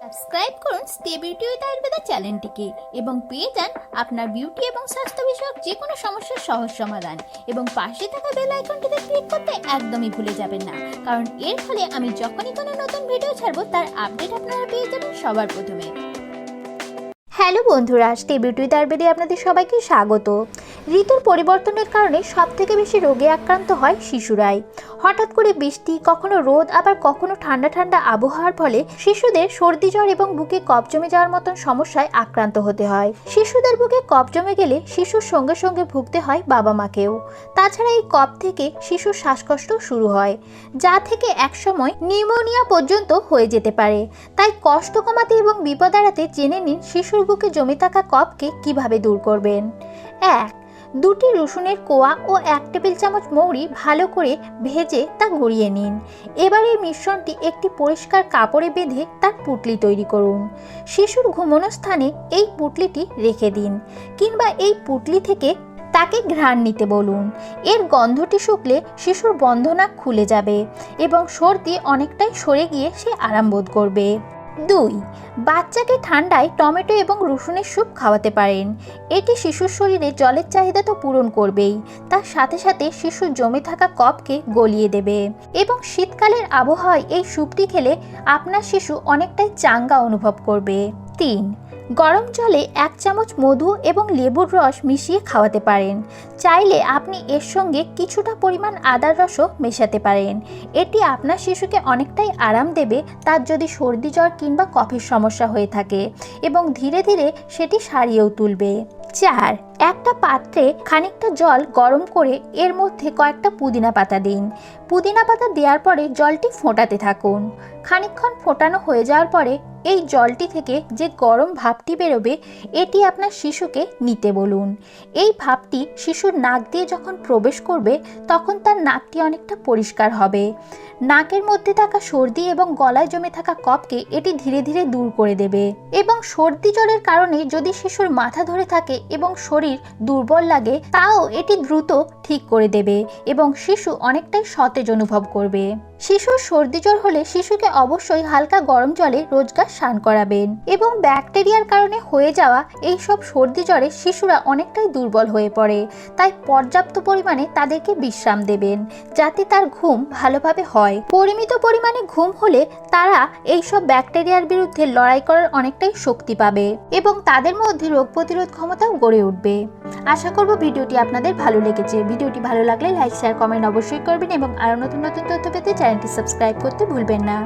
Subscribe করুন stay beauty with Ayurveda চ্যানেলটিকে এবং পেয়ে যান আপনার বিউটি এবং স্বাস্থ্য বিষয়ক যে কোনো সমস্যার সহজ সমাধান। এবং পাশে থাকা বেল আইকনটিতে ক্লিক করতে একদমই ভুলে যাবেন না, কারণ এর ফলে আমি যখনই কোনো নতুন ভিডিও ছাড়বো তার আপডেট আপনারা পেয়ে যাবেন সবার প্রথমে। হ্যালো বন্ধুরা, স্টে বিউটি উইথ আয়ুর্বেদে আপনাদের সবাইকে স্বাগত। ঋতুর পরিবর্তনের কারণে সবথেকে বেশি রোগে আক্রান্ত হয় শিশুরাই। হঠাৎ করে বৃষ্টি, কখনো রোদ, আবার কখনো ঠান্ডা ঠান্ডা আবহাওয়ার ফলে শিশুদের সর্দি জ্বর এবং বুকে কফ জমে যাওয়ার মতন সমস্যায় আক্রান্ত হতে হয়। শিশুদের বুকে কফ জমে গেলে শিশুর সঙ্গে সঙ্গে ভুগতে হয় বাবা মাকেও। তাছাড়া এই কফ থেকে শিশুর শ্বাসকষ্ট শুরু হয়, যা থেকে একসময় নিউমোনিয়া পর্যন্ত হয়ে যেতে পারে। তাই কষ্ট কমাতে এবং বিপদ এড়াতে জেনে নিন শিশুর বুকে জমে থাকা কফকে কিভাবে দূর করবেন। 1. 2টি রসুনের কোয়া ও 1 টেবিল চামচ মৌরি ভালো করে ভেজে তা গড়িয়ে নিন। এবার এই মিশ্রণটি একটি পরিষ্কার কাপড়ে বেঁধে তার পুঁটলি তৈরি করুন। শিশুর ঘুমানোর স্থানে এই পুঁটলিটি রেখে দিন, কিংবা এই পুঁটলি থেকে তাকে ঘ্রাণ নিতে বলুন। এর গন্ধটি শুকলে শিশুর বন্ধনাক খুলে যাবে এবং সর্দি অনেকটাই সরে গিয়ে সে আরাম বোধ করবে। 2. বাচ্চাকে ঠান্ডায় টমেটো এবং রসুনের স্যুপ খাওয়াতে পারেন। এটি শিশুর শরীরে জলের চাহিদা তো পূরণ করবেই, তার সাথে সাথে শিশুর জমে থাকা কফকে গলিয়ে দেবে। এবং শীতকালের আবহাওয়ায় এই স্যুপটি খেলে আপনার শিশু অনেকটাই চাঙ্গা অনুভব করবে। 3. গরম জলে 1 চামচ মধু এবং লেবুর রস মিশিয়ে খাওয়াতে পারেন। চাইলে আপনি এর সঙ্গে কিছুটা পরিমাণ আদার রসও মেশাতে পারেন। এটি আপনার শিশুকে অনেকটাই আরাম দেবে তার যদি সর্দি জ্বর কিংবা কফের সমস্যা হয়ে থাকে, এবং ধীরে ধীরে সেটি সারিয়েও তুলবে। 4. একটা পাত্রে খানিকটা জল গরম করে এর মধ্যে কয়েকটা পুদিনা পাতা দিন। পুদিনা পাতা দেওয়ার পরে জলটি ফোটাতে থাকুন। খানিকক্ষণ ফোটানো হয়ে যাওয়ার পরে এই জলটি থেকে যে গরম ভাপটি বেরোবে, এটি আপনার শিশুকে নিতে বলুন। এই ভাপটি শিশুর নাক দিয়ে যখন প্রবেশ করবে তখন তার নাকটি অনেকটা পরিষ্কার হবে। নাকের মধ্যে থাকা সর্দি এবং গলায় জমে থাকা কফকে এটি ধীরে ধীরে দূর করে দেবে। এবং সর্দি জ্বরের কারণে যদি শিশুর মাথা ধরে থাকে এবং শরীর দুর্বল লাগে, তাও এটি দ্রুত ঠিক করে দেবে এবং শিশু অনেকটাই সতেজ অনুভব করবে। শিশুর সর্দি জ্বর হলে শিশুকে অবশ্যই হালকা গরম জলে রোজগার স্নান করাবেন। এবং ব্যাকটেরিয়ার কারণে হয়ে যাওয়া এই সব সর্দি জ্বরে শিশুরা অনেকটাই দুর্বল হয়ে পড়ে, তাই পর্যাপ্ত পরিমাণে তাদেরকে বিশ্রাম দেবেন যাতে তার ঘুম ভালোভাবে হয়। পরিমিত পরিমাণে ঘুম হলে তারা এই সব ব্যাকটেরিয়ার বিরুদ্ধে লড়াই করার অনেকটাই শক্তি পাবে এবং তাদের মধ্যে রোগ প্রতিরোধ ক্ষমতাও গড়ে উঠবে। আশা করব ভিডিওটি আপনাদের ভালো লেগেছে। ভিডিওটি ভালো লাগলে লাইক, শেয়ার, কমেন্ট অবশ্যই করবেন এবং আরও নতুন নতুন তথ্য পেতে চ্যানেলটি সাবস্ক্রাইব করতে ভুলবেন না।